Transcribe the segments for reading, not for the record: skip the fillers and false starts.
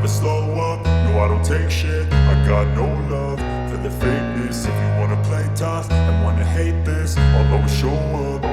slow up, no I don't take shit. I got no love for the fakeness. If you wanna play tough and wanna hate this, I'll always show up.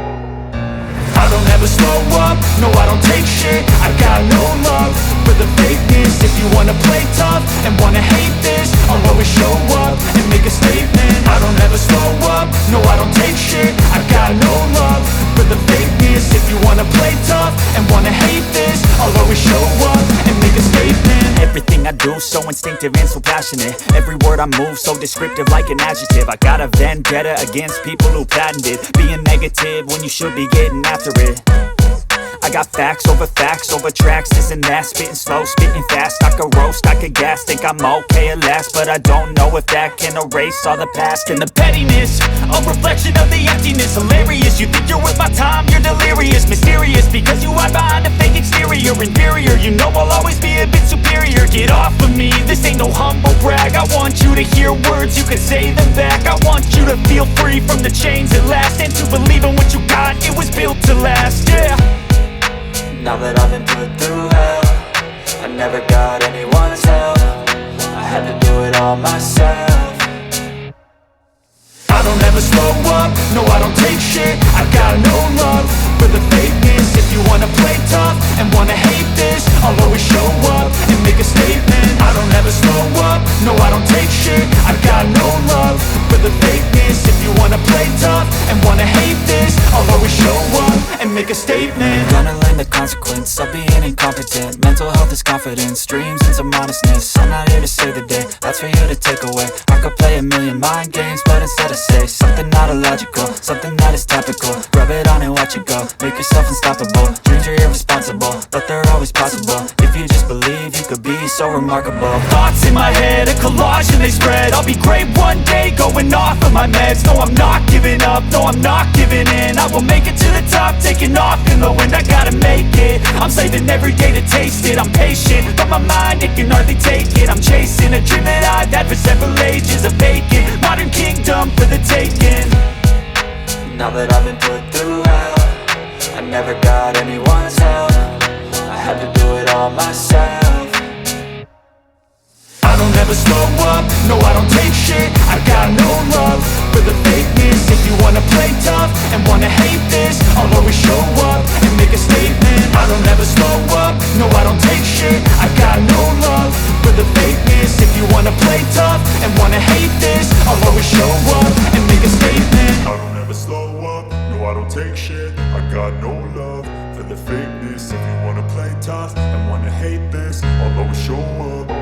I don't ever slow up, no I don't take shit. I got no love for the fakeness. If you wanna play tough and wanna hate this, I'll always show up and make a statement. I don't ever slow up, no I don't take shit. I got no love for the fakeness. If you wanna play tough and wanna hate this, I'll always show up and make a statement. Everything I do so instinctive and so passionate. Every word I move so descriptive like an adjective. I got a vendetta against people who patented being negative when you should be getting after it. I got facts over tracks, this and that. Spitting slow, spitting fast, I could roast, I could gas. Think I'm okay at last, but I don't know if that can erase all the past. And the pettiness, a reflection of the emptiness. Hilarious, you think you're worth my time, you're delirious. Mysterious, because you hide behind a fake exterior. Inferior, you know I'll always be a bit superior. Get off of me, this ain't no humble brag. I want you to hear words, you can say them back. I want you to feel free from the chains at last, and to believe in what you got, it was built to last, yeah. Now that I've been put through hell, I never got anyone's help. I had to do it all myself. I don't ever slow up, no I don't take shit. I got no love for the fakeness. If you wanna play tough and wanna hate this, I'll always show up and make a statement. I don't ever slow up, no I don't take shit. I got no love for the fakeness. If you wanna play tough and wanna hate this, I'll always show up and make a statement. Gonna learn the consequence of being incompetent. Mental health is confidence, dreams and some honestness. I'm not here to save the day, that's for you to take away. I could play a million mind games, but instead I say something not illogical, something that is topical. Rub it on and watch it go, make yourself unstoppable. Dreams are irresponsible, but they're always possible. If you just believe, you could be so remarkable. Thoughts in my head, a collage and they spread. I'll be great one day, going off of my meds. No, I'm not giving up, no, I'm not giving in. I will make it to the top, taking off in the wind. I gotta make it, I'm saving every day to taste it. I'm patient, but my mind, it can hardly take it. I'm chasing a dream that I've had for several ages. A vacant, modern kingdom for the taking. Now that I've been put through hell, I never got anyone's help. I had to do it all myself. I don't ever slow up, no I don't take shit. I got no love for the fakeness. If you wanna play tough and wanna hate this, I'll always show up and make a statement. I don't ever slow up, no I don't take shit. I got no love for the fakeness. If you wanna play tough and wanna hate this, I'll always show up and make a statement. I don't ever slow up, no I don't take shit. I got no love for the fakeness. If you wanna play tough and wanna hate this, I'll always show up.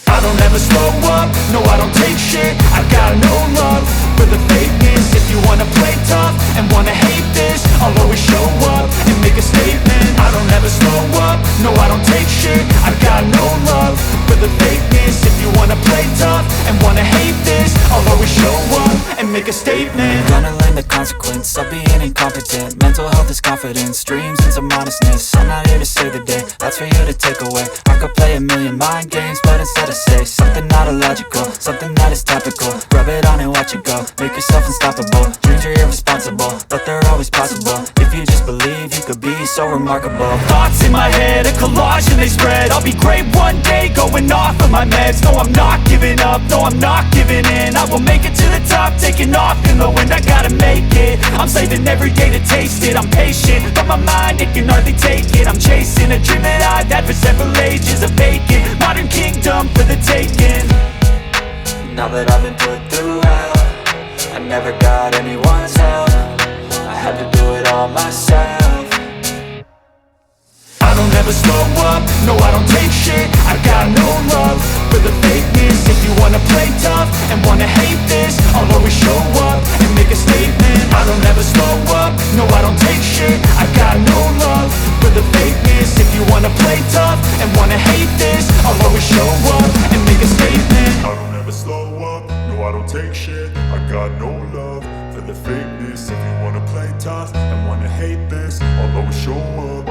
I don't ever slow up, no I don't take shit. I got no love for the fakeness. If you wanna play tough and wanna hate this, I'll always show up and make a statement. I don't ever slow up, no I don't take shit. I got no love for the fakeness. If you wanna play tough and wanna hate this, I'll always show up and make a statement. Gonna learn the consequence of being incompetent. Mental health is confidence, dreams and some honestness. I'm not here to save the day, that's for you to take away. I could play a million mind games, but instead I say something not illogical, something that is topical. Rub it on and watch it go, make yourself unstoppable. Dreams are irresponsible, but they're always possible. If you just believe, you could be so remarkable. Thoughts in my head, a collage and they spread. I'll be great one day, going off of my meds. No, I'm not giving up, no, I'm not giving in. I will make it to the top, taking off in the wind. I gotta make it, I'm saving every day to taste it. I'm patient, but my mind, it can hardly take it. I'm chasing a dream that I've had for several ages. A vacant, modern kingdom for the taking. Now that I've been put through hell, I never got anyone's help. I had to do it all myself. I don't ever slow up, no I don't take shit. I got no love for the fakeness. If you wanna play tough and wanna hate this, I'll always show up and make a statement. I don't ever slow up, no I don't take shit. I got no love for the fakeness. If you wanna play tough and wanna hate this, I'll always show up and make a statement. I don't ever slow up, no I don't take shit. I got no love for the fakeness. If you wanna play tough and wanna hate this, I'll always show up.